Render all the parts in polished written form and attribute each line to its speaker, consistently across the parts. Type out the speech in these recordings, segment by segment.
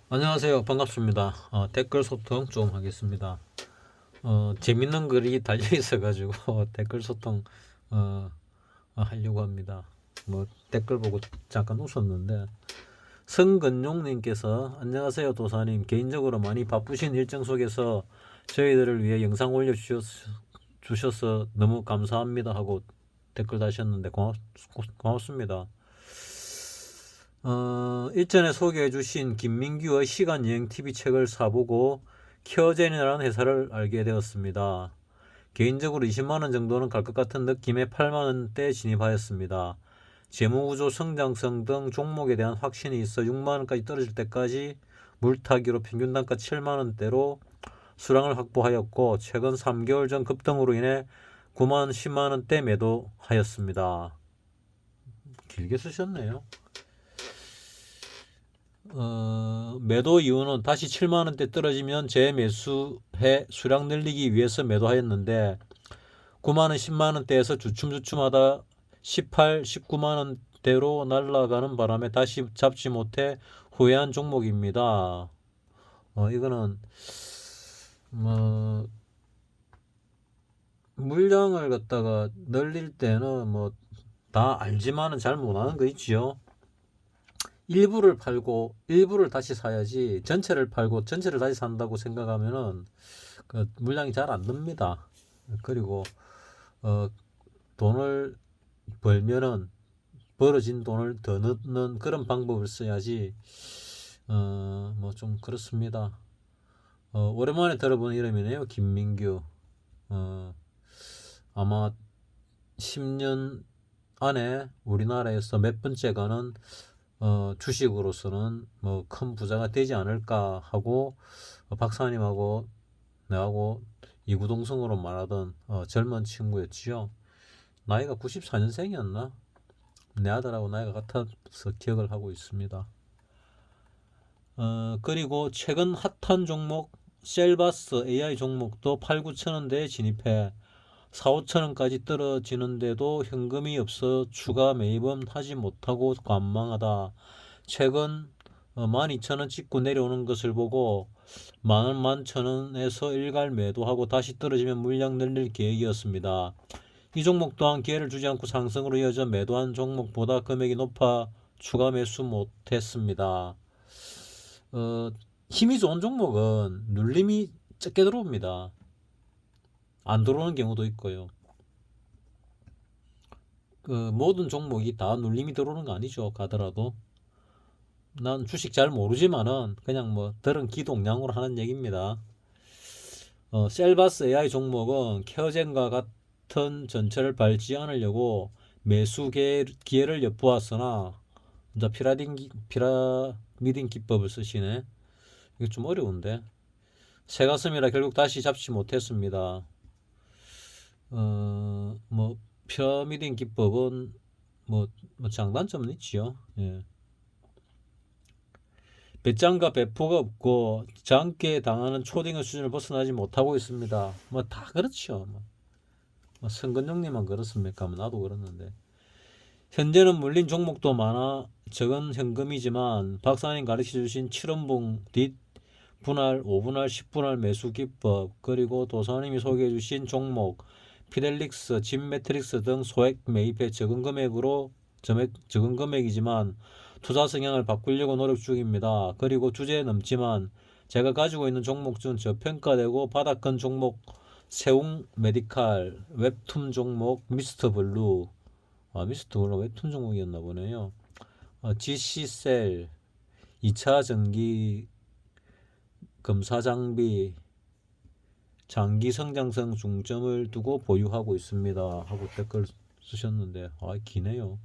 Speaker 1: 안녕하세요. 반갑습니다. 댓글 소통 좀 하겠습니다. 재밌는 글이 달려 있어가지고 댓글 소통 어, 하려고 합니다. 뭐 댓글 보고 잠깐 웃었는데 성근용님께서 안녕하세요 도사님. 개인적으로 많이 바쁘신 일정 속에서 저희들을 위해 영상 올려주셔서 너무 감사합니다 하고 댓글 다셨는데 고맙습니다. 일전에 소개해주신 김민규의 시간여행 TV 책을 사보고 키어젠이라는 회사를 알게 되었습니다. 개인적으로 20만원 정도는 갈 것 같은 느낌에 8만원대 진입하였습니다. 재무구조, 성장성 등 종목에 대한 확신이 있어 6만원까지 떨어질 때까지 물타기로 평균 단가 7만원대로 수량을 확보하였고, 최근 3개월 전 급등으로 인해 9만 10만원대 매도하였습니다. 길게 쓰셨네요. 매도 이유는 다시 7만원대 떨어지면 재매수해 수량 늘리기 위해서 매도하였는데 9만원, 10만원대에서 주춤주춤하다 18, 19만원대로 날아가는 바람에 다시 잡지 못해 후회한 종목입니다. 이거는 뭐 물량을 갖다가 늘릴 때는 뭐 다 알지만은 잘 못하는 거 있지요. 일부를 팔고 일부를 다시 사야지, 전체를 팔고 전체를 다시 산다고 생각하면은 그 물량이 잘 안 납니다. 그리고 어, 돈을 벌면은 벌어진 돈을 더 넣는 그런 방법을 써야지. 뭐 좀 그렇습니다. 오랜만에 들어보는 이름이네요. 김민규. 어, 아마 10년 안에 우리나라에서 몇 번째 가는 주식으로서는 뭐 큰 부자가 되지 않을까 하고, 박사님하고 내하고 이구동성으로 말하던 젊은 친구였지요. 나이가 94년생이었나? 내 아들하고 나이가 같아서 기억을 하고 있습니다. 그리고 최근 핫한 종목 셀바스 AI 종목도 8, 9천 원대에 진입해 4, 5천 원까지 떨어지는데도 현금이 없어 추가 매입은 하지 못하고 관망하다 최근 12,000원 찍고 내려오는 것을 보고 11,000원에서 일괄 매도하고 다시 떨어지면 물량 늘릴 계획이었습니다. 이 종목 또한 기회를 주지 않고 상승으로 이어져 매도한 종목보다 금액이 높아 추가 매수 못했습니다. 힘이 좋은 종목은 눌림이 적게 들어옵니다. 안 들어오는 경우도 있고요. 그 모든 종목이 다 눌림이 들어오는 거 아니죠. 가더라도. 난 주식 잘 모르지만은 그냥 뭐 들은 기동량으로 하는 얘기입니다. 셀바스 AI 종목은 케어젠과 같은 전철을 밟지 않으려고 매수 기회를 엿보았으나 이제 피라미딩 기법을 쓰시네. 이게 좀 어려운데. 새가슴이라 결국 다시 잡지 못했습니다. 뭐 피라미딩 기법은 뭐 장단점은 있지요. 예. 배짱과 배포가 없고 장기에 당하는 초딩의 수준을 벗어나지 못하고 있습니다. 뭐 다 그렇죠. 뭐 성근용님만 그렇습니까? 뭐 나도 그렇는데. 현재는 물린 종목도 많아 적은 현금이지만 박사님 가르쳐 주신 7원봉 뒷 분할, 5분할, 10분할 매수 기법, 그리고 도사님이 소개해 주신 종목 피델릭스, 진매트릭스 등 소액 매입에 적은 금액이지만 투자 성향을 바꾸려고 노력 중입니다. 그리고 주제에 넘지만 제가 가지고 있는 종목 중 저평가되고 바닥권 종목 세웅 메디칼, 웹툰 종목 미스터 블루, 미스터 블루 웹툰 종목이었나 보네요. GC셀, 2차 전기 검사 장비, 장기 성장성 중점을 두고 보유하고 있습니다 하고 댓글 쓰셨는데, 기네요.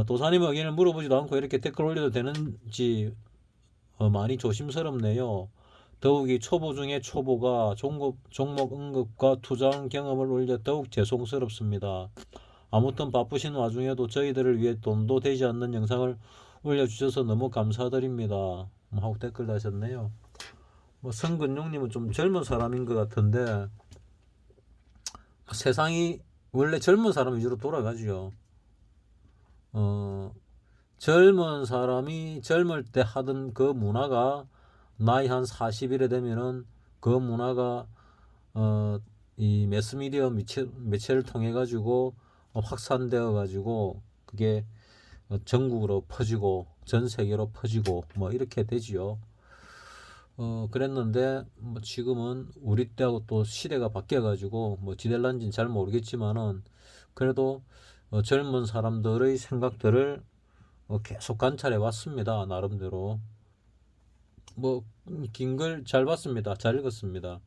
Speaker 1: 도사님 의견을 물어보지도 않고 이렇게 댓글 올려도 되는지 많이 조심스럽네요. 더욱이 초보 중에 초보가 종목 언급과 투자 경험을 올려 더욱 죄송스럽습니다. 아무튼 바쁘신 와중에도 저희들을 위해 돈도 되지 않는 영상을 올려주셔서 너무 감사드립니다 하고 댓글 다셨네요. 뭐 성근용님은 좀 젊은 사람인 것 같은데, 세상이 원래 젊은 사람 위주로 돌아가지요. 어, 젊은 사람이 젊을 때 하던 그 문화가 나이 한 40일에 되면은 그 문화가 이 매스미디어 매체를 통해 가지고 확산되어 가지고 그게 전국으로 퍼지고 전 세계로 퍼지고 뭐 이렇게 되지요. 그랬는데 뭐 지금은 우리 때하고 또 시대가 바뀌어 가지고 뭐 지될란지는 잘 모르겠지만은 그래도 젊은 사람들의 생각들을 계속 관찰해 왔습니다. 나름대로. 뭐 긴 글 잘 봤습니다. 잘 읽었습니다.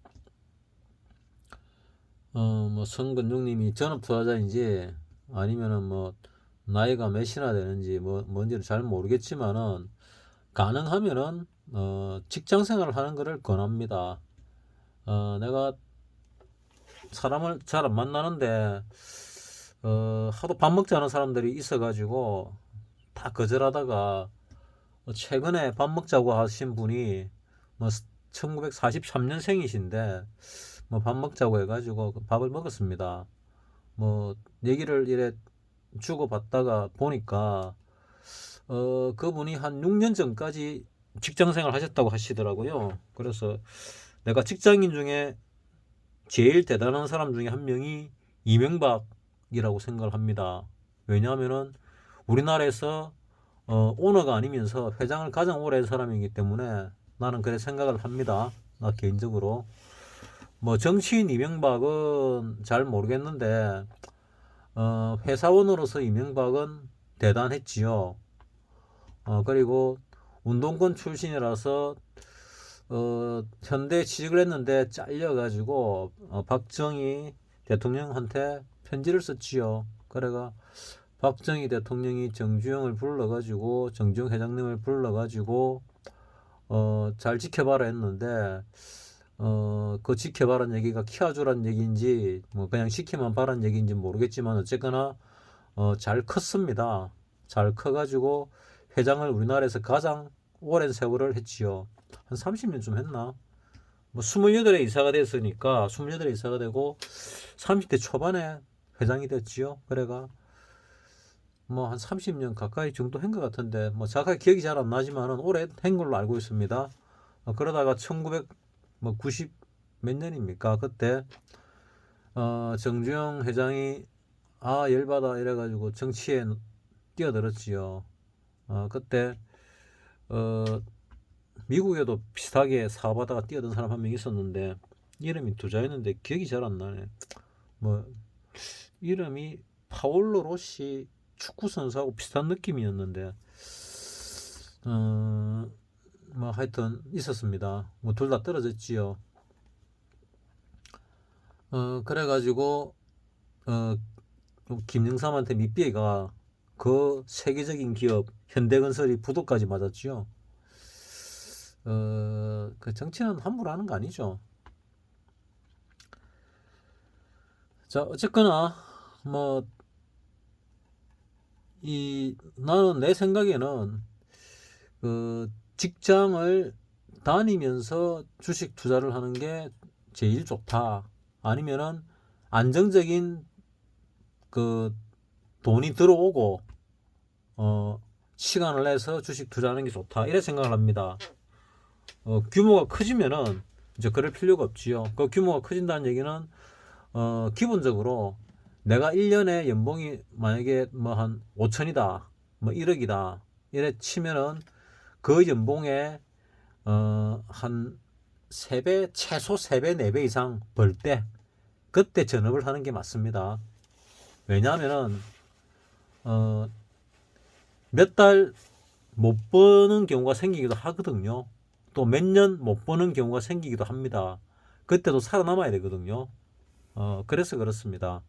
Speaker 1: 뭐 성근육님이 전업 투자자인지 아니면은 뭐 나이가 몇이나 되는지 뭐 뭔지를 잘 모르겠지만은 가능하면은 직장 생활을 하는 것을 권합니다. 내가 사람을 잘 안 만나는데 하도 밥 먹자는 사람들이 있어가지고 다 거절하다가 최근에 밥 먹자고 하신 분이 뭐 1943년생이신데 뭐 밥 먹자고 해가지고 밥을 먹었습니다. 뭐 얘기를 이래 주고받다가 보니까 그분이 한 6년 전까지 직장생활 하셨다고 하시더라고요. 그래서 내가 직장인 중에 제일 대단한 사람 중에 한 명이 이명박이라고 생각을 합니다. 왜냐하면은 우리나라에서 오너가 아니면서 회장을 가장 오래 한 사람이기 때문에 나는 그래 생각을 합니다. 나 개인적으로. 뭐 정치인 이명박은 잘 모르겠는데 회사원으로서 이명박은 대단했지요. 그리고 운동권 출신이라서 현대에 취직을 했는데 잘려가지고 박정희 대통령한테 편지를 썼지요. 그래가 박정희 대통령이 정주영을 불러가지고 정주영 회장님을 불러가지고 잘 지켜봐라 했는데 그 지켜봐란 얘기가 키워주란 얘기인지 뭐 그냥 시키만 봐란 얘기인지 모르겠지만 어쨌거나 잘 컸습니다. 잘 커가지고 회장을 우리나라에서 가장 오랜 세월을 했지요. 한 30년쯤 했나? 뭐 28에 이사가 됐으니까 28에 이사가 되고 30대 초반에 회장이 됐지요. 그래가 뭐 한 30년 가까이 정도 한 것 같은데 뭐 정확하게 기억이 잘 안 나지만은 오래 한 걸로 알고 있습니다. 그러다가 1990 몇 년입니까? 그때 정주영 회장이 열받아 이래가지고 정치에 뛰어들었지요. 그때 어, 미국에도 비슷하게 사업하다가 뛰어든 사람 한 명 있었는데 이름이 두자였는데 기억이 잘 안 나네. 뭐 이름이 파올로 로시 축구 선수하고 비슷한 느낌이었는데 뭐 하여튼 있었습니다. 뭐 둘 다 떨어졌지요. 그래가지고 어, 김영삼한테 밑비애가 그 세계적인 기업 현대건설이 부도까지 맞았지요. 그 정치는 함부로 하는 거 아니죠. 자, 어쨌거나 뭐 나는 내 생각에는 그 직장을 다니면서 주식 투자를 하는 게 제일 좋다. 아니면은 안정적인 그 돈이 들어오고 시간을 내서 주식 투자하는 게 좋다. 이래 생각을 합니다. 규모가 커지면은 이제 그럴 필요가 없지요. 그 규모가 커진다는 얘기는 기본적으로 내가 1년에 연봉이 만약에 뭐 한 5천이다, 뭐 1억이다, 이래 치면은 그 연봉에 한 3배, 최소 3배, 4배 이상 벌 때, 그때 전업을 하는 게 맞습니다. 왜냐하면은, 몇 달 못 버는 경우가 생기기도 하거든요. 또 몇 년 못 버는 경우가 생기기도 합니다. 그때도 살아남아야 되거든요. 그래서 그렇습니다.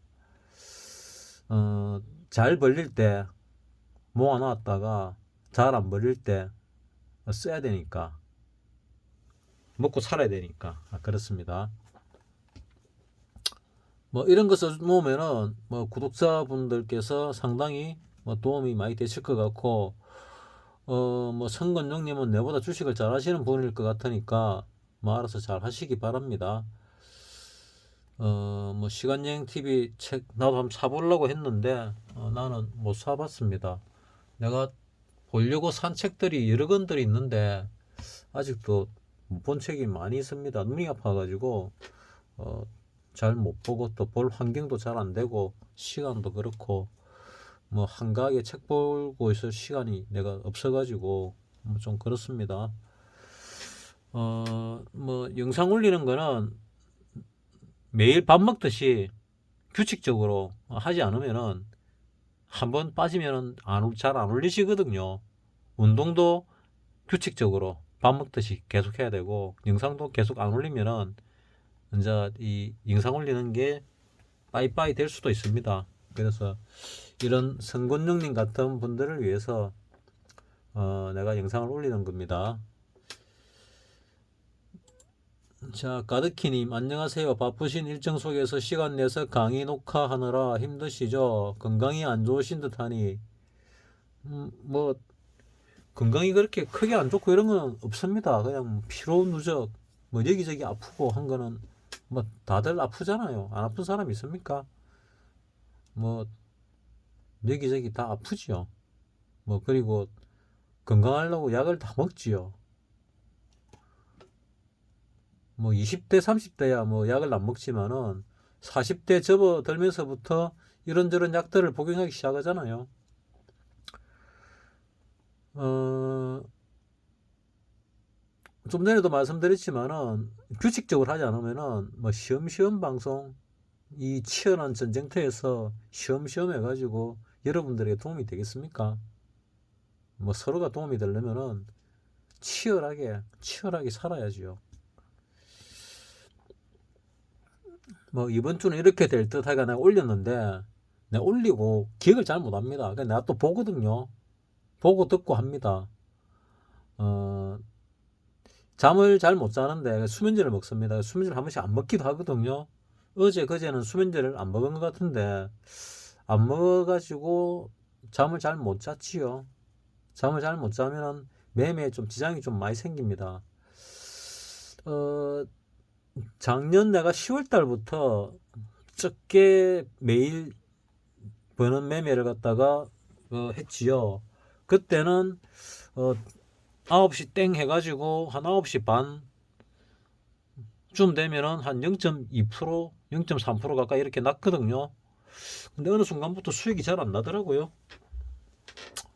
Speaker 1: 잘 벌릴 때 모아놨다가 잘 안 벌릴 때 써야 되니까. 먹고 살아야 되니까. 그렇습니다. 뭐 이런 거 써놓으면은 뭐 구독자분들께서 상당히 뭐 도움이 많이 되실 것 같고, 뭐 성건용님은 내보다 주식을 잘 하시는 분일 것 같으니까 뭐 알아서 잘 하시기 바랍니다. 뭐 시간여행 TV 책 나도 한번 사보려고 했는데 나는 못 사봤습니다. 내가 보려고 산 책들이 여러 권들이 있는데 아직도 못 본 책이 많이 있습니다. 눈이 아파가지고 잘 못 보고 또 볼 환경도 잘 안 되고 시간도 그렇고 뭐 한가하게 책 보고 있을 시간이 내가 없어가지고 좀 그렇습니다. 뭐 영상 올리는 거는 매일 밥 먹듯이 규칙적으로 하지 않으면은 한번 빠지면은 잘 안 올리시거든요. 운동도 규칙적으로 밥 먹듯이 계속 해야 되고 영상도 계속 안 올리면은 이제 이 영상 올리는 게 빠이빠이 될 수도 있습니다. 그래서 이런 성곤영님 같은 분들을 위해서 내가 영상을 올리는 겁니다. 자, 가드키님 안녕하세요. 바쁘신 일정 속에서 시간 내서 강의 녹화하느라 힘드시죠? 건강이 안 좋으신 듯하니 뭐 건강이 그렇게 크게 안 좋고 이런 건 없습니다. 그냥 피로 누적 뭐 여기저기 아프고 한 거는 뭐 다들 아프잖아요. 안 아픈 사람 있습니까? 뭐 여기저기 다 아프지요. 뭐 그리고 건강하려고 약을 다 먹지요. 뭐 20대 30대야 뭐 약을 안 먹지만은 40대 접어들면서부터 이런저런 약들을 복용하기 시작하잖아요. 좀 전에도 말씀드렸지만은 규칙적으로 하지 않으면은 뭐 시험시험 방송 이 치열한 전쟁터에서 시험시험 해가지고 여러분들에게 도움이 되겠습니까? 뭐 서로가 도움이 되려면은 치열하게 살아야지요. 뭐 이번 주는 이렇게 될 듯 하가 내가 올렸는데 내가 올리고 기억을 잘 못합니다. 그러니까 내가 또 보거든요. 보고 듣고 합니다. 잠을 잘 못 자는데 수면제를 먹습니다. 수면제를 한 번씩 안 먹기도 하거든요. 어제 그제는 수면제를 안 먹은 것 같은데 안 먹어가지고 잠을 잘 못 잤지요. 잠을 잘 못 자면 매매에 좀 지장이 좀 많이 생깁니다. 작년 내가 10월 달부터 적게 매일 버는 매매를 갖다가 했지요. 그때는 9시 땡 해가지고 한 9시 반쯤 되면은 한 0.2%, 0.3% 가까이 이렇게 났거든요. 근데 어느 순간부터 수익이 잘 안 나더라고요.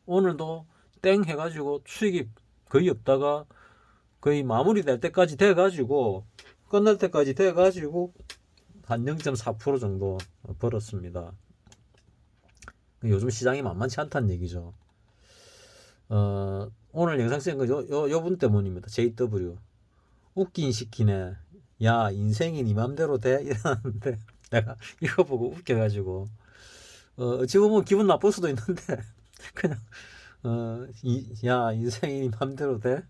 Speaker 1: 오늘도 땡 해가지고 수익이 거의 없다가 거의 마무리될 때까지 돼가지고 끝날 때까지 돼가지고 한 0.4% 정도 벌었습니다. 요즘 시장이 만만치 않다는 얘기죠. 오늘 영상 쓴 거 요분 때문입니다. JW 웃긴 시키네. 야 인생이 네 맘대로 돼? 이러는데 내가 이거 보고 웃겨가지고 어찌 보면 기분 나쁠 수도 있는데 그냥 야 인생이 네 맘대로 돼?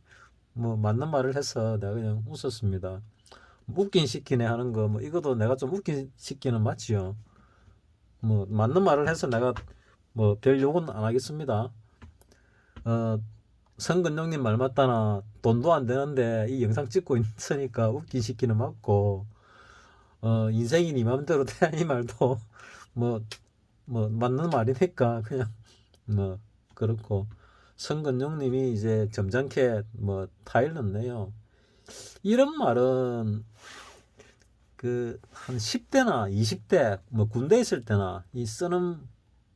Speaker 1: 뭐 맞는 말을 해서 내가 그냥 웃었습니다. 웃긴 시키네 하는 거 뭐 이것도 내가 좀 웃긴 시키는 맞지요. 뭐 맞는 말을 해서 내가 뭐 별 욕은 안 하겠습니다. 성근영님 말 맞다나 돈도 안 되는데 이 영상 찍고 있으니까 웃긴 시키는 맞고 인생이 네 맘대로 돼 이 말도 뭐 맞는 말이니까 그냥 뭐 그렇고 성근영님이 이제 점잖게 뭐 타일 넣네요. 이런 말은 그 한 10대나 20대 뭐 군대 있을 때나 이 쓰는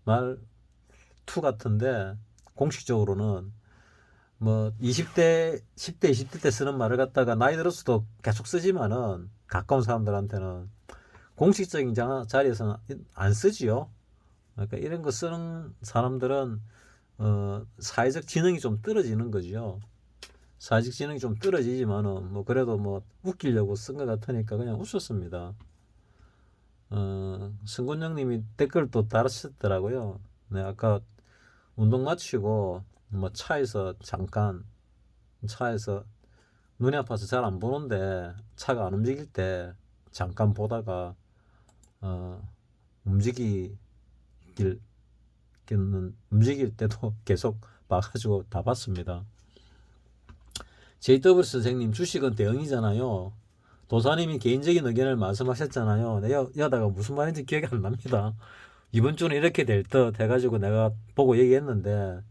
Speaker 1: 말투 같은데 공식적으로는 뭐 20대, 10대, 20대 때 쓰는 말을 갖다가 나이 들어서도 계속 쓰지만은 가까운 사람들한테는 공식적인 자리에서는 안 쓰지요. 그러니까 이런 거 쓰는 사람들은 사회적 지능이 좀 떨어지는 거죠. 사회적 지능이 좀 떨어지지만은 뭐 그래도 뭐 웃기려고 쓴 것 같으니까 그냥 웃었습니다. 승곤영님이 댓글 또 달으셨더라고요. 네, 아까 운동 마치고 뭐 차에서 눈이 아파서 잘 안 보는데 차가 안 움직일 때 잠깐 보다가 움직일 때도 계속 봐가지고 다 봤습니다. JW 선생님 주식은 대응이잖아요. 도사님이 개인적인 의견을 말씀하셨잖아요. 여다가 무슨 말인지 기억이 안 납니다. 이번 주는 이렇게 될 듯 해가지고 내가 보고 얘기했는데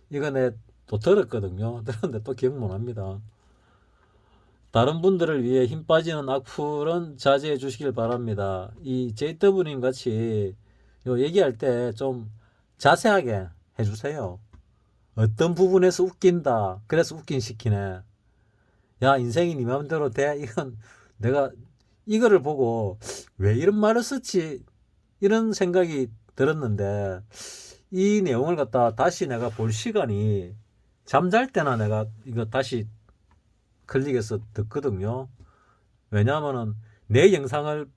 Speaker 1: 이거 내 또 들었거든요. 들었는데 또 기억 못 합니다. 다른 분들을 위해 힘 빠지는 악플은 자제해 주시길 바랍니다. 이 JW님 같이 요 얘기할 때 좀 자세하게 해주세요. 어떤 부분에서 웃긴다. 그래서 웃긴 시키네. 야, 인생이 네 마음대로 돼? 이건 내가 이거를 보고 왜 이런 말을 썼지? 이런 생각이 들었는데 이 내용을 갖다 다시 내가 볼 시간이 잠잘 때나 내가 이거 다시 클릭해서 듣거든요. 왜냐하면은 내 영상을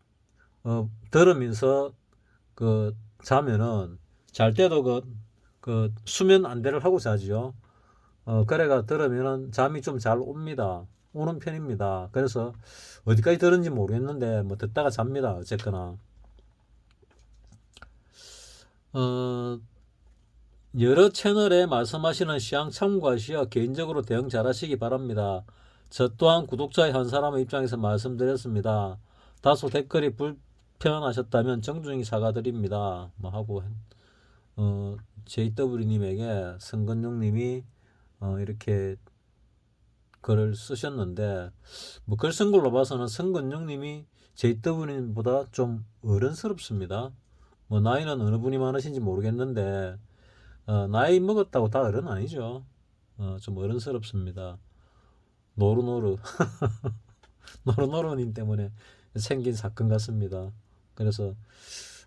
Speaker 1: 들으면서 그 자면은 잘 때도 그 수면 안대를 하고 자지요. 그래가 들으면은 잠이 좀 잘 옵니다. 오는 편입니다. 그래서 어디까지 들은지 모르겠는데 뭐 듣다가 잡니다. 어쨌거나 어, 여러 채널에 말씀하시는 시황 참고하시어 개인적으로 대응 잘하시기 바랍니다. 저 또한 구독자의 한 사람의 입장에서 말씀드렸습니다. 다소 댓글이 불편하셨다면 정중히 사과드립니다. 뭐 하고 JW님에게 성근용님이 이렇게 글을 쓰셨는데 뭐 글 쓴 걸로 봐서는 성근용님이 JW님보다 좀 어른스럽습니다. 뭐 나이는 어느 분이 많으신지 모르겠는데 나이 먹었다고 다 어른 아니죠. 좀 어른스럽습니다. 노루노루 노루노루님 때문에 생긴 사건 같습니다. 그래서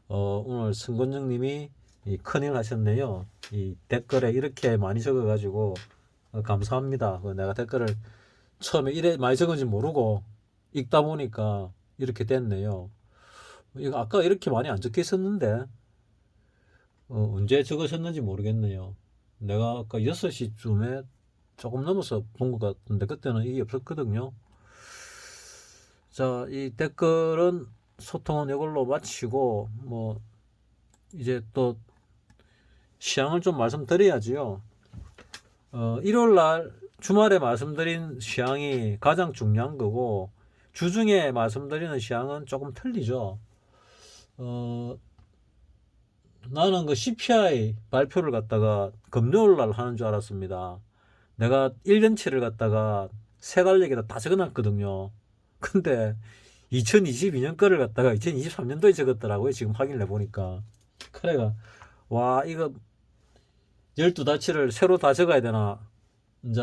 Speaker 1: 오늘 승건영님이 큰일 하셨네요. 이 댓글에 이렇게 많이 적어가지고 감사합니다. 내가 댓글을 처음에 이래 많이 적은지 모르고 읽다 보니까 이렇게 됐네요. 이거 아까 이렇게 많이 안 적혀 있었는데 언제 적으셨는지 모르겠네요. 내가 아까 6시쯤에 조금 넘어서 본 것 같은데 그때는 이게 없었거든요. 자, 이 댓글은 소통은 이걸로 마치고 뭐 이제 또 시향을 좀 말씀드려야지요. 일요일 날 주말에 말씀드린 시향이 가장 중요한 거고 주중에 말씀드리는 시향은 조금 틀리죠. 나는 그 CPI 발표를 갖다가 금요일 날 하는 줄 알았습니다. 내가 1년치를 갖다가 세 달력에다 다 적어놨거든요. 근데 2022년 거를 갖다가 2023년도에 적었더라고요. 지금 확인을 해보니까. 그래가 와 이거 12달치를 새로 다 적어야 되나. 이제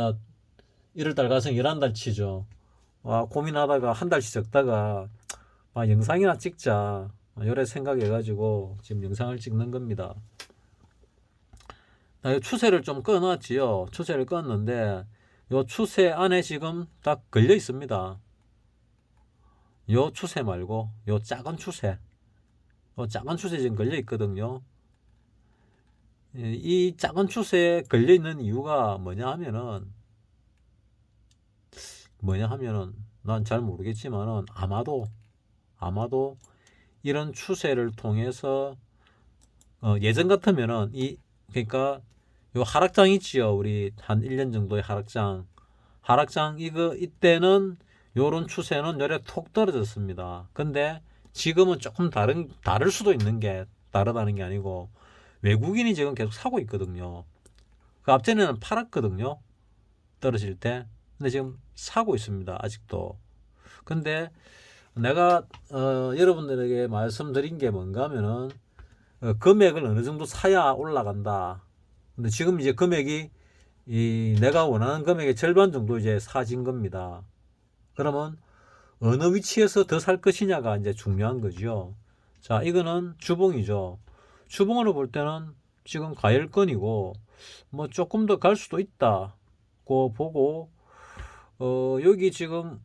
Speaker 1: 1월달 가서 11달치죠. 와 고민하다가 한 달씩 적다가 영상이나 찍자 이래 생각해가지고 지금 영상을 찍는 겁니다. 추세를 좀 꺼놨지요. 추세를 껐는데 요 추세 안에 지금 딱 걸려 있습니다. 요 추세 말고 요 작은 추세, 요 작은 추세 지금 걸려 있거든요. 이 작은 추세에 걸려 있는 이유가 뭐냐 하면은 난 잘 모르겠지만은 아마도 이런 추세를 통해서 예전 같으면은 그러니까 요 하락장 있지요. 우리 한 1년 정도의 하락장 이때는 요런 추세는 요래 톡 떨어졌습니다. 근데 지금은 조금 다를 수도 있는 게 다르다는 게 아니고 외국인이 지금 계속 사고 있거든요. 그 앞전에는 팔았거든요. 떨어질 때. 근데 지금 사고 있습니다. 아직도. 근데 내가 여러분들에게 말씀드린 게 뭔가 하면은 금액을 어느 정도 사야 올라간다. 근데 지금 이제 금액이 내가 원하는 금액의 절반 정도 이제 사진 겁니다. 그러면 어느 위치에서 더 살 것이냐가 이제 중요한 거죠. 자, 이거는 주봉이죠. 주봉으로 볼 때는 지금 가열권이고 뭐 조금 더 갈 수도 있다고 보고 여기 지금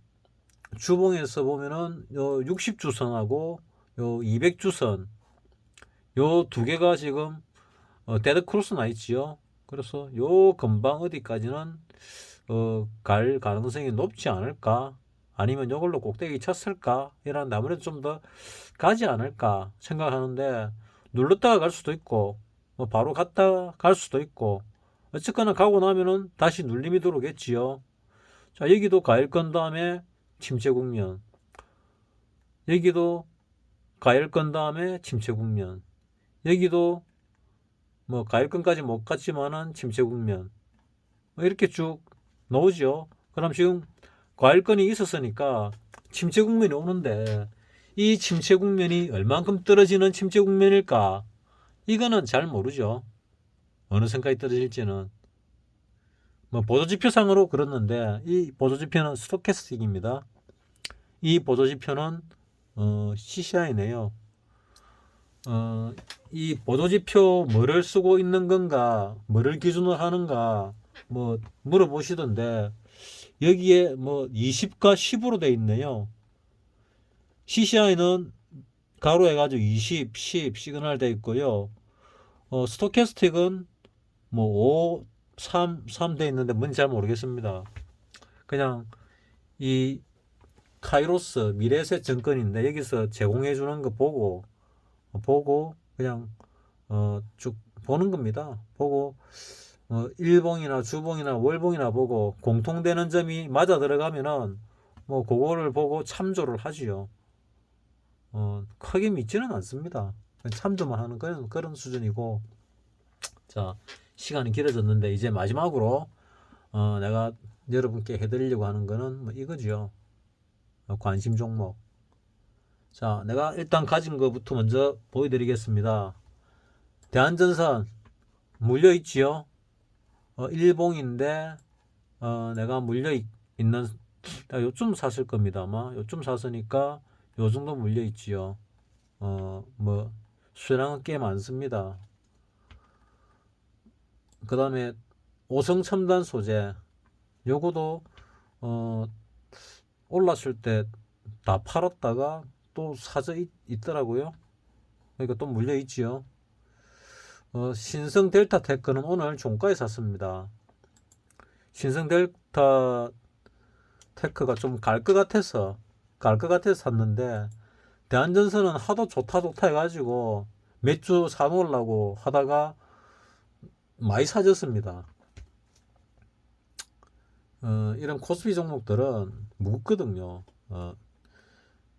Speaker 1: 주봉에서 보면은 요 60주선하고 요 200주선 요 두 개가 지금 데드 크로스 나 있지요. 그래서 요 금방 어디까지는 갈 가능성이 높지 않을까? 아니면 요걸로 꼭대기 쳤을까? 이런 아무래도 좀 더 가지 않을까 생각하는데 눌렀다가 갈 수도 있고 뭐 바로 갔다 갈 수도 있고 어쨌거나 가고 나면은 다시 눌림이 들어오겠지요. 자, 여기도 가일건 다음에 침체 국면, 여기도 가일건 다음에 침체 국면, 여기도 뭐 가일건까지 못 갔지만은 침체 국면. 이렇게 쭉 나오죠. 그럼 지금 과일권이 있었으니까 침체 국면이 오는데 이 침체 국면이 얼만큼 떨어지는 침체 국면일까? 이거는 잘 모르죠. 어느 선까지 떨어질지는. 뭐 보조지표상으로 그렇는데 이 보조지표는 스토캐스틱입니다. 이 보조지표는 CCI네요. 이 보조지표 뭐를 쓰고 있는 건가, 뭐를 기준으로 하는가, 뭐 물어보시던데 여기에 뭐 20과 10으로 돼 있네요. CCI는 가로 해가지고 20, 10 시그널 돼 있고요. 스토캐스틱은 뭐 5, 3 돼 있는데 뭔지 잘 모르겠습니다. 그냥 이 카이로스 미래에셋 증권인데 여기서 제공해 주는 거 보고 그냥 쭉 보는 겁니다. 보고 일봉이나 주봉이나 월봉이나 보고 공통되는 점이 맞아 들어가면은 뭐 그거를 보고 참조를 하지요. 크게 믿지는 않습니다. 참조만 하는 그런 수준이고. 자, 시간이 길어졌는데 이제 마지막으로 내가 여러분께 해드리려고 하는 거는 뭐 이거죠. 관심 종목. 자, 내가 일단 가진 것부터 먼저 보여드리겠습니다. 대한전선 물려 있지요. 일봉인데 내가 물려 있는 요쯤 샀을 겁니다. 아마 요쯤 샀으니까 요 정도 물려 있지요. 뭐 수량은 꽤 많습니다. 그 다음에 오성첨단 소재 요거도 올랐을 때 다 팔았다가 또 사져 있더라고요. 그러니까 또 물려 있지요. 신성 델타 테크는 오늘 종가에 샀습니다. 신성 델타 테크가 좀 갈 것 같아서 샀는데 대한전선은 하도 좋다 해가지고 몇 주 사놓으려고 하다가 많이 사졌습니다. 이런 코스피 종목들은 무겁거든요.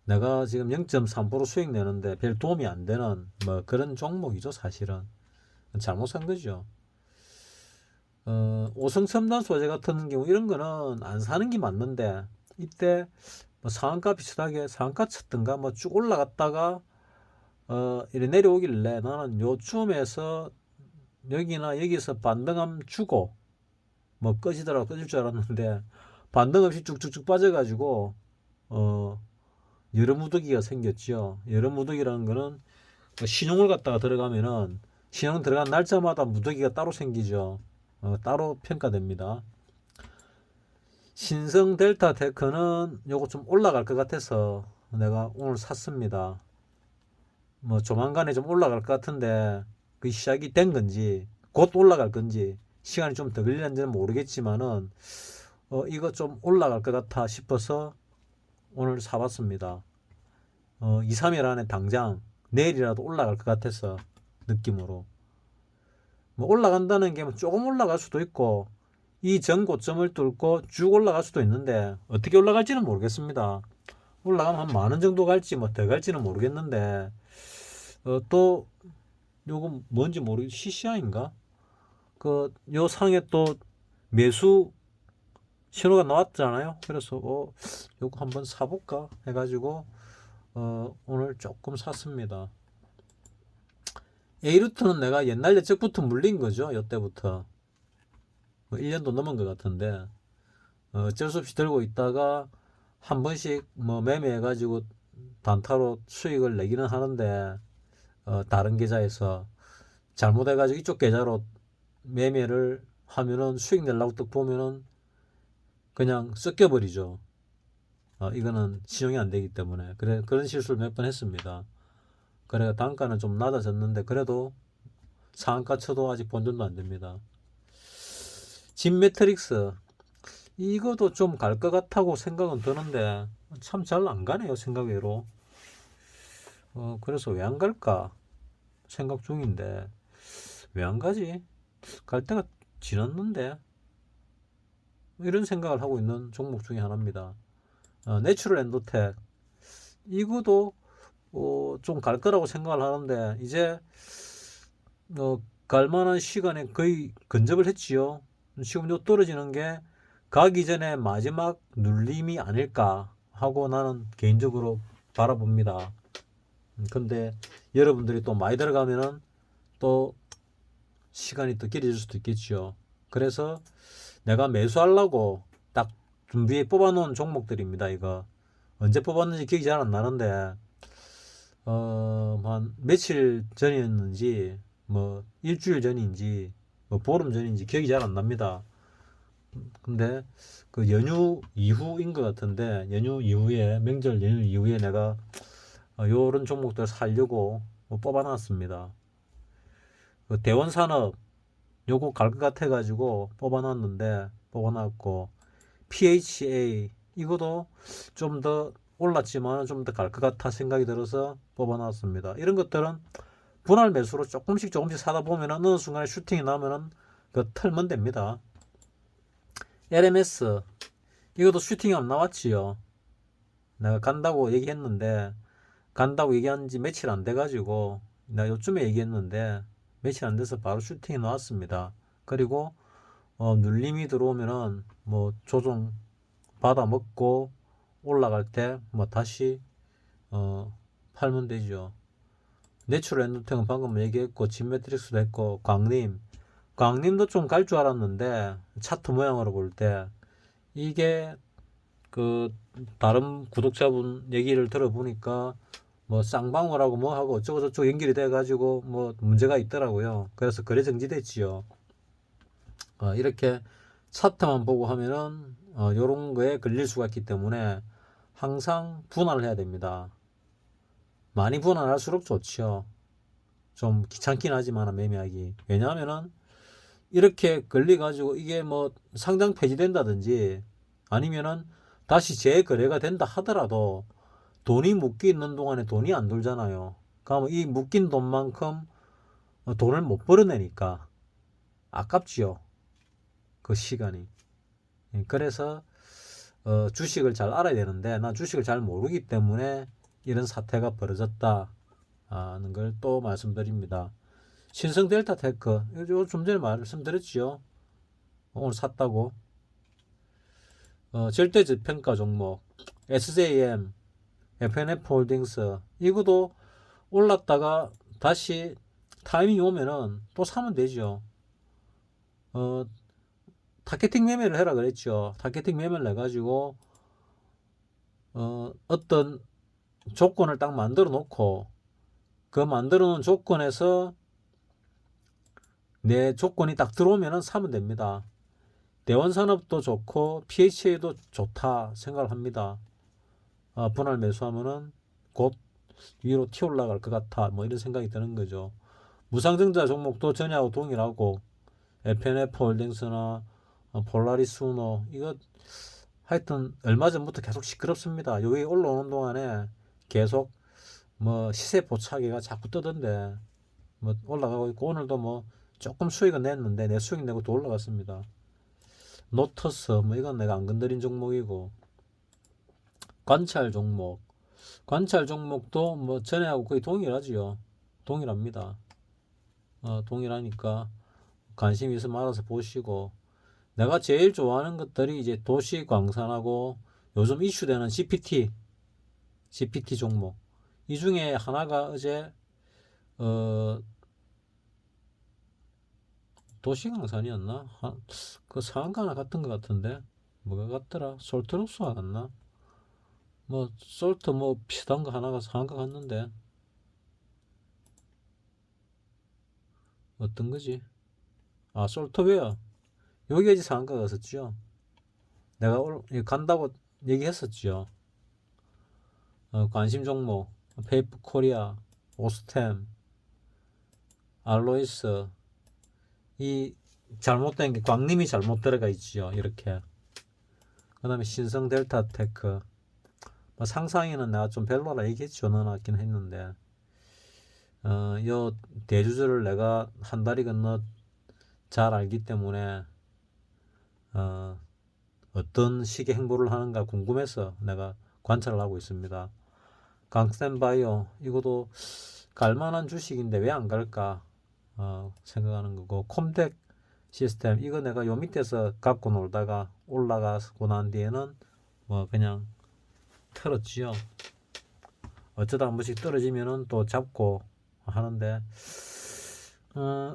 Speaker 1: 내가 지금 0.3% 수익 내는데 별 도움이 안 되는 뭐 그런 종목이죠. 사실은 잘못 산 거죠. 오성첨단 소재 같은 경우 이런 거는 안 사는 게 맞는데 이때 뭐 상한가 비슷하게 상한가 쳤던가 뭐 쭉 올라갔다가 이래 내려오길래 나는 요쯤에서 여기나 여기서 반등함 주고 뭐 꺼질 줄 알았는데 반등 없이 쭉쭉쭉 빠져가지고 여러무더기가 생겼죠. 여러무더기라는 거는 신용을 갖다가 들어가면은 신용 들어간 날짜마다 무더기가 따로 생기죠. 따로 평가됩니다. 신성 델타 테크는 요거 좀 올라갈 것 같아서 내가 오늘 샀습니다. 뭐 조만간에 좀 올라갈 것 같은데 그 시작이 된 건지 곧 올라갈 건지 시간이 좀 더 걸리는지는 모르겠지만은 이거 좀 올라갈 것 같아 싶어서 오늘 사봤습니다. 2, 3일 안에 당장 내일이라도 올라갈 것 같아서 느낌으로 뭐 올라간다는 게 조금 올라갈 수도 있고 이 전고점을 뚫고 쭉 올라갈 수도 있는데 어떻게 올라갈지는 모르겠습니다. 올라가면 한 만 원 정도 갈지 뭐 더 갈지는 모르겠는데 또 요거 뭔지 모르겠 CCI인가? 그 요 상에 또 매수 신호가 나왔잖아요. 그래서 요거 한번 사볼까 해가지고 오늘 조금 샀습니다. A루트는 내가 옛날 예측부터 물린 거죠. 요때부터 뭐 1년도 넘은 것 같은데 어쩔 수 없이 들고 있다가 한 번씩 뭐 매매해가지고 단타로 수익을 내기는 하는데 다른 계좌에서 잘못해가지고 이쪽 계좌로 매매를 하면은 수익 내려고 딱 보면은 그냥 섞여버리죠. 이거는 신용이 안 되기 때문에 그런 실수를 몇 번 했습니다. 그래 단가는 좀 낮아졌는데 그래도 상한가 쳐도 아직 본전도 안 됩니다. 진 매트릭스 이것도 좀 갈 것 같다고 생각은 드는데 참 잘 안 가네요. 생각외로. 그래서 왜 안 갈까 생각 중인데 왜 안 가지? 갈 때가 지났는데 이런 생각을 하고 있는 종목 중에 하나입니다. 내추럴 엔도텍 이것도 좀 갈 거라고 생각을 하는데 이제 갈 만한 시간에 거의 근접을 했지요. 지금 요 떨어지는 게 가기 전에 마지막 눌림이 아닐까 하고 나는 개인적으로 바라봅니다. 근데 여러분들이 또 많이 들어가면은 또 시간이 더 길어질 수도 있겠죠. 그래서 내가 매수하려고 딱 준비해 뽑아놓은 종목들입니다. 이거 언제 뽑았는지 기억이 잘 안 나는데 한 며칠 전이었는지 뭐 일주일 전인지 뭐 보름 전인지 기억이 잘 안 납니다. 근데 그 연휴 이후인 것 같은데 연휴 이후에 명절 연휴 이후에 내가 요런 종목들 살려고 뭐 뽑아놨습니다. 그 대원산업 요거 갈 것 같아 가지고 뽑아놨고 PHA 이거도 좀 더 올랐지만 좀 더 갈 것 같아 생각이 들어서 뽑아놨습니다. 이런 것들은 분할 매수로 조금씩 사다 보면 어느 순간에 슈팅이 나면은 그 털면 됩니다. LMS 이것도 슈팅이 안 나왔지요. 내가 간다고 얘기했는데 간다고 얘기한 지 며칠 안 돼가지고 내가 요즘에 얘기했는데 며칠 안 돼서 바로 슈팅이 나왔습니다. 그리고 눌림이 들어오면은 뭐 조정 받아 먹고 올라갈 때 뭐 다시 팔면 되죠. 내추럴 엔도텍은 방금 얘기했고 진매트릭스도 했고 광림도 좀 갈 줄 알았는데 차트 모양으로 볼 때 이게 그 다른 구독자분 얘기를 들어보니까 뭐 쌍방울하고 뭐 하고 어쩌고 저쩌고 연결이 돼 가지고 뭐 문제가 있더라고요. 그래서 거래 정지됐지요. 이렇게 차트만 보고 하면은 요런 거에 걸릴 수가 있기 때문에 항상 분할을 해야 됩니다. 많이 분할할수록 좋지요. 좀 귀찮긴 하지만 매매하기. 왜냐하면은 이렇게 걸려가지고 이게 뭐 상장 폐지된다든지 아니면은 다시 재거래가 된다 하더라도 돈이 묶여 있는 동안에 돈이 안 돌잖아요. 그러면 이 묶인 돈만큼 돈을 못 벌어내니까 아깝지요. 그 시간이. 그래서 주식을 잘 알아야 되는데 나 주식을 잘 모르기 때문에 이런 사태가 벌어졌다 하는 걸 또 말씀드립니다. 신성 델타테크 이거 좀 전에 말씀드렸지요. 오늘 샀다고. 절대저평가 종목 SJM, FNF홀딩스 이것도 올랐다가 다시 타이밍이 오면은 또 사면 되죠. 타겟팅 매매를 해라 그랬죠. 타겟팅 매매를 해가지고 어떤 조건을 딱 만들어 놓고 그 만들어 놓은 조건에서 내 조건이 딱 들어오면은 사면 됩니다. 대원산업도 좋고 PHA도 좋다 생각을 합니다. 분할 매수하면은 곧 위로 튀어 올라갈 것 같아 뭐 이런 생각이 드는 거죠. 무상증자 종목도 전야하고 동일하고 FNF 홀딩스나 폴라리스 우노 이거 하여튼 얼마 전부터 계속 시끄럽습니다. 여기 올라오는 동안에 계속 뭐 시세 포착기가 자꾸 뜨던데 뭐 올라가고 있고 오늘도 뭐 조금 수익은 냈는데 내 수익 내고 또 올라갔습니다. 노터스 뭐 이건 내가 안 건드린 종목이고 관찰 종목도 뭐 전에하고 거의 동일하지요. 동일합니다. 동일하니까 관심 있으면 알아서 보시고 내가 제일 좋아하는 것들이 이제 도시광산하고 요즘 이슈되는 GPT 종목 이 중에 하나가 어제 도시광산이었나? 그 상한가 하나 같은 것 같은데 뭐가 같더라? 솔트룩스가 같나? 뭐 솔트 뭐 비슷한 거 하나가 상한가 같는데 어떤 거지? 솔트웨어 여기까지 상한가 갔었죠. 내가 오늘 간다고 얘기했었죠. 관심 종목 페이프 코리아, 오스템, 알로이스 이 잘못된 게 광림이 잘못 들어가 있지요. 이렇게. 그 다음에 신성 델타 테크 상상에는 내가 좀 별로라 얘기했죠. 넣어놨긴 했는데 요 대주주를 내가 한 다리 건너 잘 알기 때문에 어떤 식의 행보를 하는가 궁금해서 내가 관찰을 하고 있습니다. 강센바이오 이것도 갈만한 주식인데 왜 안 갈까 생각하는 거고 콤덱 시스템 이거 내가 요 밑에서 갖고 놀다가 올라가고 난 뒤에는 뭐 그냥 틀었지요. 어쩌다 한 번씩 떨어지면은 또 잡고 하는데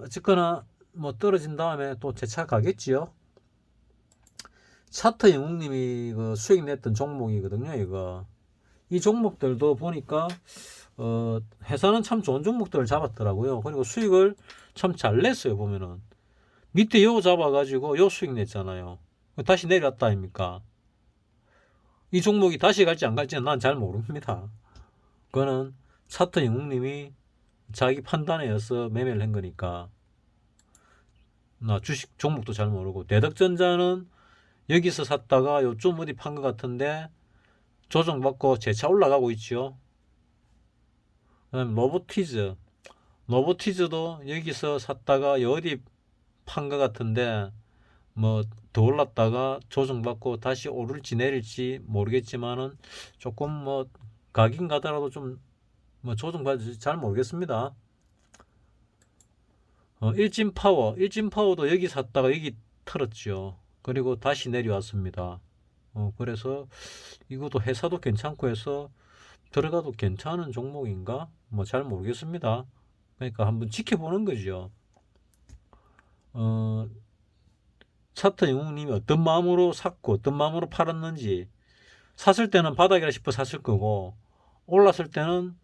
Speaker 1: 어쨌거나 뭐 떨어진 다음에 또 재차 가겠지요. 차트 영웅님이 그 수익 냈던 종목이거든요. 이거 이 종목들도 보니까 회사는 참 좋은 종목들을 잡았더라고요. 그리고 수익을 참 잘 냈어요. 보면은 밑에 요 잡아가지고 요 수익 냈잖아요. 다시 내려왔다 아닙니까? 이 종목이 다시 갈지 안 갈지는 난 잘 모릅니다. 그거는 차트 영웅님이 자기 판단에 의해서 매매를 한 거니까. 나 주식 종목도 잘 모르고 대덕전자는 여기서 샀다가 요좀 어디 판 것 같은데 조정받고 재차 올라가고 있죠. 그다음 로보티즈도 여기서 샀다가 어디 판 것 같은데 뭐 더 올랐다가 조정받고 다시 오를지 내릴지 모르겠지만은 조금 뭐 가긴 가더라도 좀 뭐 조정받을지 잘 모르겠습니다. 일진파워도 여기 샀다가 여기 털었죠. 그리고 다시 내려왔습니다. 그래서 이것도 회사도 괜찮고 해서 들어가도 괜찮은 종목인가? 뭐 잘 모르겠습니다. 그러니까 한번 지켜보는 거죠. 차트 영웅님이 어떤 마음으로 샀고 어떤 마음으로 팔았는지 샀을 때는 바닥이라 싶어 샀을 거고 올랐을 때는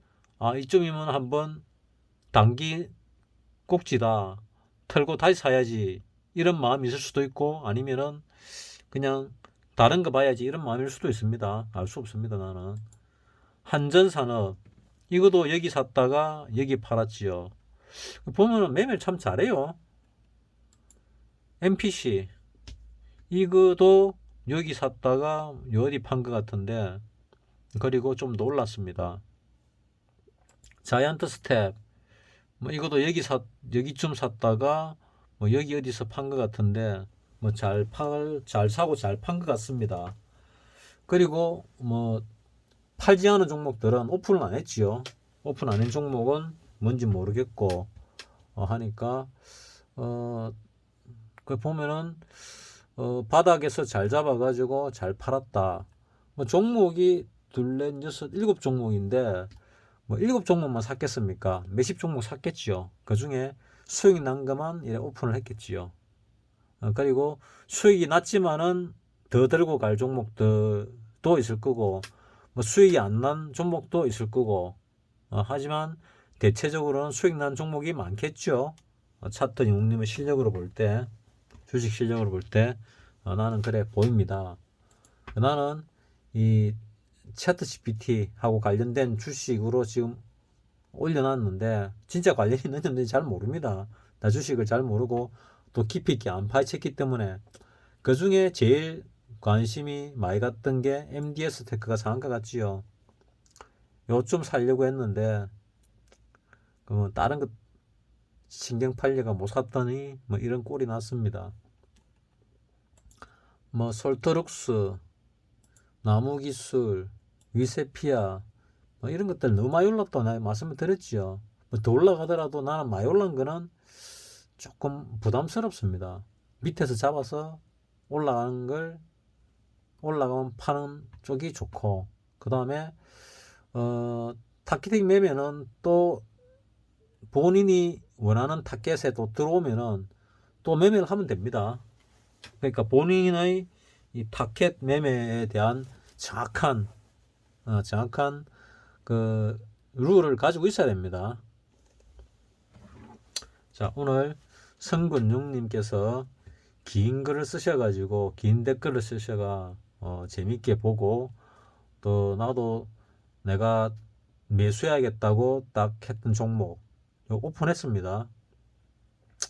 Speaker 1: 이쯤이면 한번 단기 꼭지다 털고 다시 사야지 이런 마음이 있을 수도 있고 아니면은 그냥 다른 거 봐야지 이런 마음일 수도 있습니다. 알 수 없습니다. 나는 한전산업 이것도 여기 샀다가 여기 팔았지요. 보면은 매매를 참 잘해요. MPC 이것도 여기 샀다가 어디 판 것 같은데 그리고 좀 더 올랐습니다. 자이언트 스텝 뭐 이것도 여기쯤 샀다가 뭐 여기 어디서 판 것 같은데 뭐 잘 사고 잘 판 것 같습니다. 그리고 뭐 팔지 않은 종목들은 오픈을 안 했지요. 오픈 안 한 종목은 뭔지 모르겠고 하니까 그 보면은 바닥에서 잘 잡아가지고 잘 팔았다. 뭐 종목이 둘넷 여섯 일곱 종목인데 뭐 일곱 종목만 샀겠습니까? 몇십 종목 샀겠지요. 그 중에 수익이 난 것만 이래 오픈을 했겠지요. 그리고 수익이 났지만은 더 들고 갈 종목들도 있을 거고 뭐 수익이 안 난 종목도 있을 거고 하지만 대체적으로는 수익 난 종목이 많겠죠. 차트 영웅님의 실력으로 볼 때 주식 실력으로 볼 때 나는 그래 보입니다. 나는 이 차트 GPT하고 관련된 주식으로 지금 올려놨는데 진짜 관련이 있는지 잘 모릅니다. 나 주식을 잘 모르고 또 깊이 있게 안 파헤쳤기 때문에 그 중에 제일 관심이 많이 갔던 게 MDS 테크가 상한가 같지요. 요쯤 살려고 했는데 그러면 다른 거 신경 팔려가 못 샀더니 뭐 이런 꼴이 났습니다. 뭐 솔트룩스, 나무기술, 위세피아 뭐 이런 것들 너무 많이 올랐다고 내가 말씀을 드렸지요. 뭐 더 올라가더라도 나는 많이 올란 거는 조금 부담스럽습니다. 밑에서 잡아서 올라가는 걸 올라가면 파는 쪽이 좋고 그 다음에 타겟팅 매매는 또 본인이 원하는 타겟에 또 들어오면은 또 매매를 하면 됩니다. 그러니까 본인의 이 타겟 매매에 대한 정확한 그 룰을 가지고 있어야 됩니다. 자, 오늘 성근용님께서 긴 글을 쓰셔가지고 긴 댓글을 쓰셔가 재밌게 보고 또 나도 내가 매수해야겠다고 딱 했던 종목 오픈했습니다.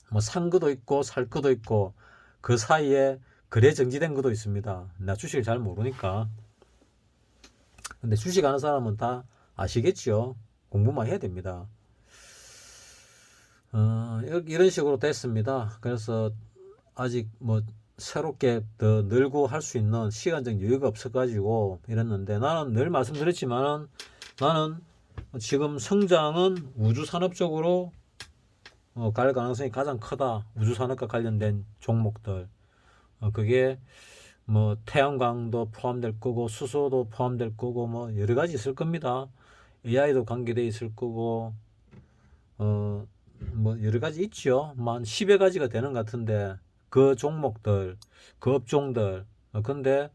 Speaker 1: 뭐 산 것도 있고 살 것도 있고 그 사이에 거래 정지된 것도 있습니다. 나 주식을 잘 모르니까. 근데 주식 아는 사람은 다 아시겠죠. 공부만 해야 됩니다. 이런 식으로 됐습니다. 그래서 아직 뭐 새롭게 더 늘고 할 수 있는 시간적 여유가 없어가지고 이랬는데 나는 늘 말씀드렸지만은 나는 지금 성장은 우주 산업 쪽으로 갈 가능성이 가장 크다. 우주산업과 관련된 종목들. 그게 뭐 태양광도 포함될 거고 수소도 포함될 거고 뭐 여러 가지 있을 겁니다. AI도 관계돼 있을 거고 뭐 여러 가지 있죠. 한 10여 가지가 되는 것 같은데 그 종목들, 그 업종들. 근데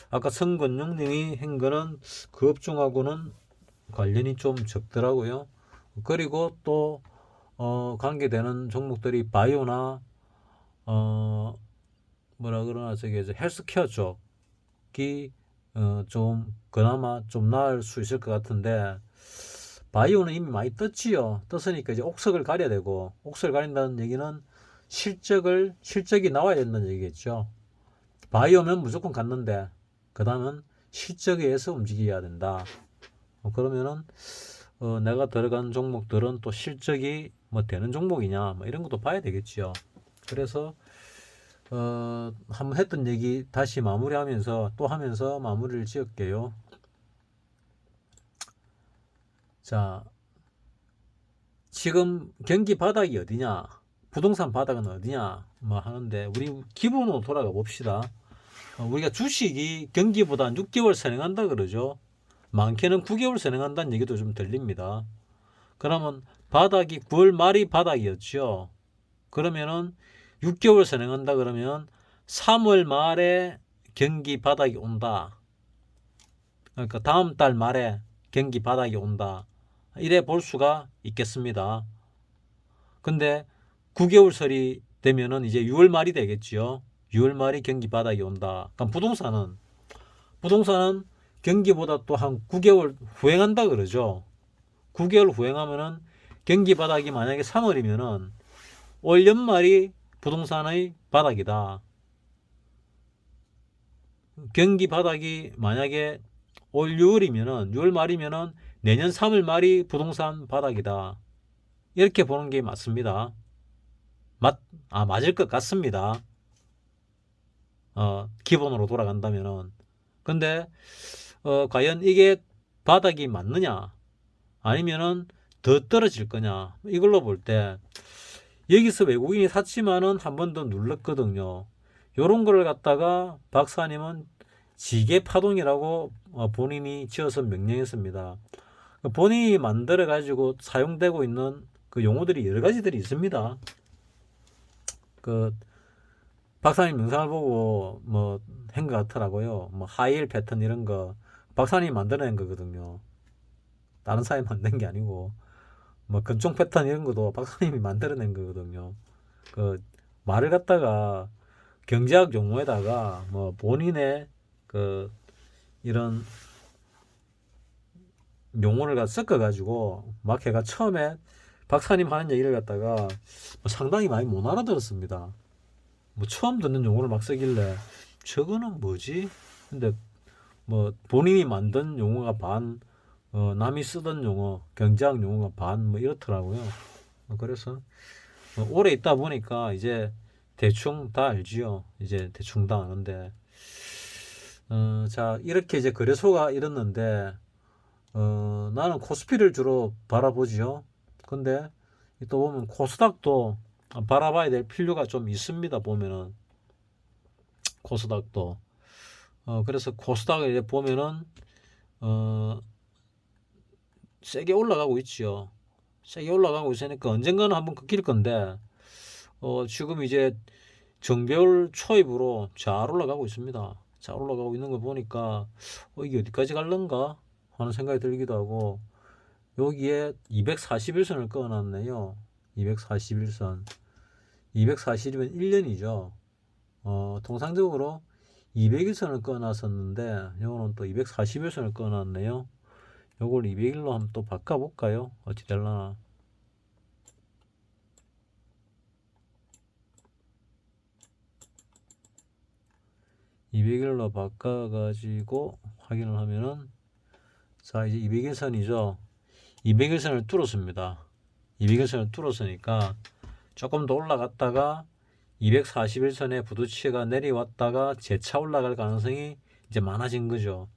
Speaker 1: 아까 성건용님이 한 거는 그 업종하고는 관련이 좀 적더라고요. 그리고 또 관계되는 종목들이 바이오나 뭐라 그러나 저기 헬스케어 쪽이 좀 그나마 좀 나을 수 있을 것 같은데 바이오는 이미 많이 떴지요. 떴으니까 이제 옥석을 가려야 되고 옥석을 가린다는 얘기는 실적이 나와야 된다는 얘기겠죠. 바이오면 무조건 갔는데 그 다음은 실적에 의해서 움직여야 된다. 그러면은 내가 들어간 종목들은 또 실적이 뭐 되는 종목이냐 뭐 이런 것도 봐야 되겠지요. 그래서 한번 했던 얘기 다시 마무리하면서 또 하면서 마무리를 지을게요. 자, 지금 경기 바닥이 어디냐, 부동산 바닥은 어디냐 뭐 하는데 우리 기본으로 돌아가 봅시다. 우리가 주식이 경기보다 6개월 선행한다 그러죠. 많게는 9개월 선행한다는 얘기도 좀 들립니다. 그러면 바닥이 9월 말이 바닥이었죠. 그러면은 6개월 선행한다 그러면 3월 말에 경기 바닥이 온다. 그러니까 다음 달 말에 경기 바닥이 온다. 이래 볼 수가 있겠습니다. 근데 9개월설이 되면은 이제 6월 말이 되겠지요. 6월 말이 경기 바닥이 온다. 그럼 부동산은 경기보다 또 한 9개월 후행한다 그러죠. 9개월 후행하면은 경기 바닥이 만약에 3월이면은 올 연말이 부동산의 바닥이다. 경기 바닥이 만약에 올 6월이면은 6월 말이면은 내년 3월 말이 부동산 바닥이다. 이렇게 보는 게 맞습니다. 맞을 것 같습니다. 기본으로 돌아간다면은. 근데 과연 이게 바닥이 맞느냐 아니면은 더 떨어질 거냐 이걸로 볼 때 여기서 외국인이 샀지만은 한 번 더 눌렀거든요. 요런 거를 갖다가 박사님은 지게 파동이라고 본인이 지어서 명령했습니다. 본인이 만들어 가지고 사용되고 있는 그 용어들이 여러 가지들이 있습니다. 그 박사님 영상을 보고 뭐 한 것 같더라고요. 뭐 하이힐 패턴 이런 거 박사님이 만들어낸 거거든요. 다른 사람이 만든 게 아니고 뭐 근총 패턴 이런 것도 박사님이 만들어낸 거거든요. 그 말을 갖다가 경제학 용어에다가 뭐 본인의 그 이런 용어를 섞어가지고 막 걔가 처음에 박사님 하는 얘기를 갖다가 뭐 상당히 많이 못 알아들었습니다. 뭐 처음 듣는 용어를 막 쓰길래 저거는 뭐지? 근데 뭐 본인이 만든 용어가 반, 남이 쓰던 용어, 경제학 용어가 반 뭐 이렇더라고요. 그래서 오래 있다 보니까 이제 대충 다 알지요. 이제 대충 다 아는데 자 이렇게 이제 거래소가 이렇는데 나는 코스피를 주로 바라보지요. 근데 또 보면 코스닥도 바라봐야 될 필요가 좀 있습니다. 보면은 코스닥도 그래서 코스닥을 이제 보면은 세게 올라가고 있지요. 세게 올라가고 있으니까 언젠가는 한번 꺾일 건데 지금 이제 정배울 초입으로 잘 올라가고 있습니다. 잘 올라가고 있는 거 보니까 이게 어디까지 갈런가 하는 생각이 들기도 하고 여기에 241선을 그어놨네요. 241선. 240이면 1년이죠. 통상적으로 200일선을 그어놨었는데 요거는 또 241선을 그어놨네요. 요걸 200일로 한번 또 바꿔볼까요? 어찌 될라나. 200일로 바꿔가지고 확인을 하면은 자 이제 200일선이죠. 200일선을 뚫었습니다. 200일선을 뚫었으니까 조금 더 올라갔다가 241선에 부두치가 내려왔다가 재차 올라갈 가능성이 이제 많아진 거죠.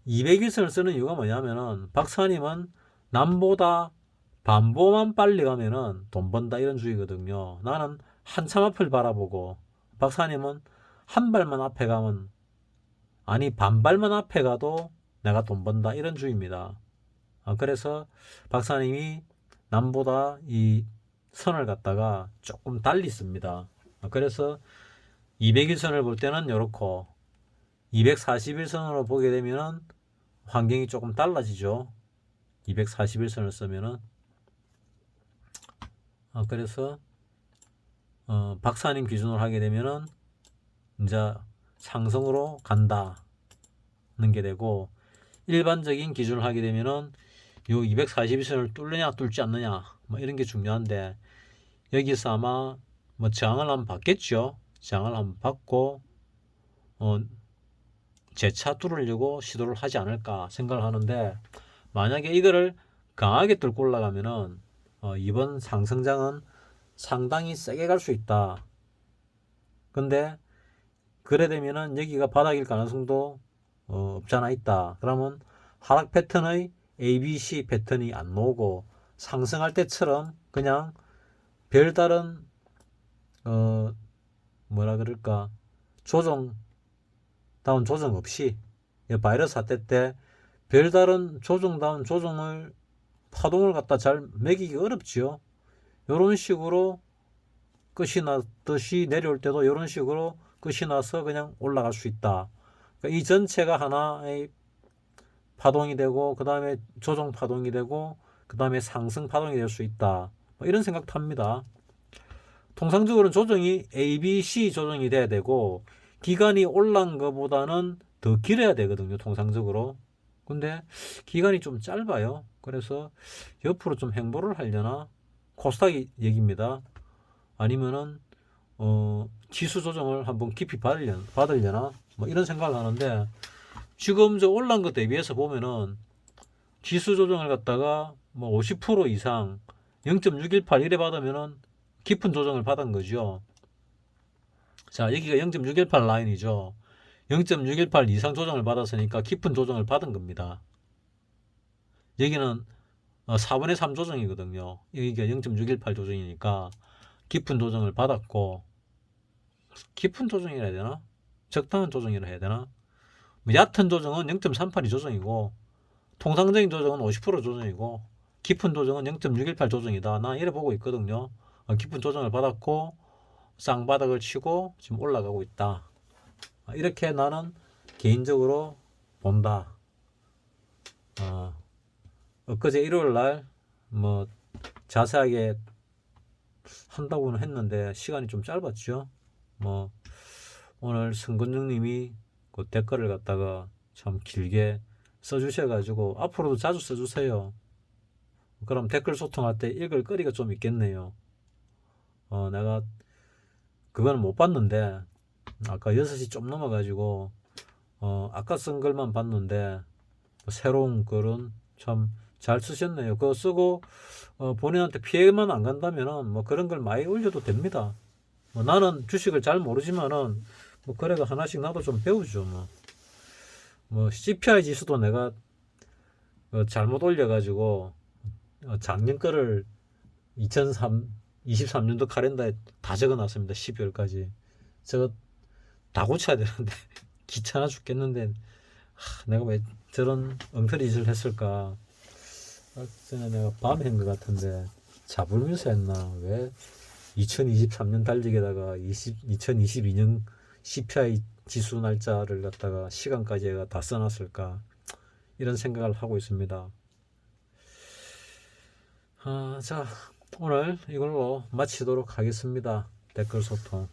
Speaker 1: 201선을 쓰는 이유가 뭐냐면은 박사님은 남보다 반보만 빨리 가면은 돈 번다 이런 주의거든요. 나는 한참 앞을 바라보고 박사님은 한 발만 앞에 가면 아니 반발만 앞에 가도 내가 돈 번다 이런 주의입니다. 그래서 박사님이 남보다 이 선을 갖다가 조금 달리 씁니다. 그래서 200일선을 볼 때는 이렇고 241선으로 보게 되면은 환경이 조금 달라지죠. 241선을 쓰면은 그래서 박사님 기준으로 하게 되면은 이제 상승으로 간다는 게 되고 일반적인 기준을 하게 되면은 요 241선을 뚫느냐 뚫지 않느냐 뭐 이런 게 중요한데 여기서 아마 뭐 저항을 한번 받겠죠. 저항을 한번 받고 재차 뚫으려고 시도를 하지 않을까 생각을 하는데 만약에 이거를 강하게 뚫고 올라가면은 이번 상승장은 상당히 세게 갈 수 있다. 근데 그래 되면은 여기가 바닥일 가능성도 없잖아 있다. 그러면 하락 패턴의 ABC 패턴이 안 나오고 상승할 때처럼 그냥 별다른 뭐라 그럴까 조정 다운 조정 없이 바이러스 사태 때 별다른 조정다운 조정을 파동을 갖다 잘 매기기 어렵지요. 이런 식으로 끝이 나듯이 내려올 때도 이런 식으로 끝이 나서 그냥 올라갈 수 있다. 그러니까 이 전체가 하나의 파동이 되고 그 다음에 조정 파동이 되고 그 다음에 상승 파동이 될 수 있다. 뭐 이런 생각도 합니다. 통상적으로는 조정이 A, B, C 조정이 돼야 되고 기간이 올라간 것보다는 더 길어야 되거든요. 통상적으로. 근데 기간이 좀 짧아요. 그래서 옆으로 좀 행보를 하려나 코스닥 얘기입니다. 아니면은 지수 조정을 한번 깊이 받으려나 뭐 이런 생각을 하는데 지금 저 올라간 것 대비해서 보면은 지수 조정을 갖다가 뭐 50% 이상 0.618 이래 받으면은 깊은 조정을 받은 거죠. 자, 여기가 0.618 라인이죠. 0.618 이상 조정을 받았으니까 깊은 조정을 받은 겁니다. 여기는 4분의 3 조정이거든요. 여기가 0.618 조정이니까 깊은 조정을 받았고 깊은 조정이라 해야 되나? 적당한 조정이라 해야 되나? 얕은 조정은 0.382 조정이고 통상적인 조정은 50% 조정이고 깊은 조정은 0.618 조정이다. 나 이래 보고 있거든요. 깊은 조정을 받았고 쌍바닥을 치고 지금 올라가고 있다. 이렇게 나는 개인적으로 본다. 엊그제 일요일 날 뭐 자세하게 한다고는 했는데 시간이 좀 짧았죠. 뭐 오늘 성근정님이 그 댓글을 갖다가 참 길게 써주셔가지고 앞으로도 자주 써주세요. 그럼 댓글 소통할 때 읽을 거리가 좀 있겠네요. 내가 그거는 못 봤는데 아까 6시 좀 넘어가지고 아까 쓴 글만 봤는데 새로운 글은 참 잘 쓰셨네요. 그거 쓰고 본인한테 피해만 안 간다면은 뭐 그런 걸 많이 올려도 됩니다. 뭐 나는 주식을 잘 모르지만은 뭐 그래가 하나씩 나도 좀 배우죠. 뭐 CPI 지수도 내가 잘못 올려가지고 작년 거를 2023년도 카렌더에 다 적어놨습니다. 12월까지. 저거 다 고쳐야 되는데 귀찮아 죽겠는데 내가 왜 저런 엉터리 짓을 했을까. 전에 내가 밤에 한 것 같은데 자불면서 했나. 왜 2023년 달력에다가 2022년 CPI 지수 날짜를 갖다가 시간까지 다 써놨을까. 이런 생각을 하고 있습니다. 자, 오늘 이걸로 마치도록 하겠습니다. 댓글 소통.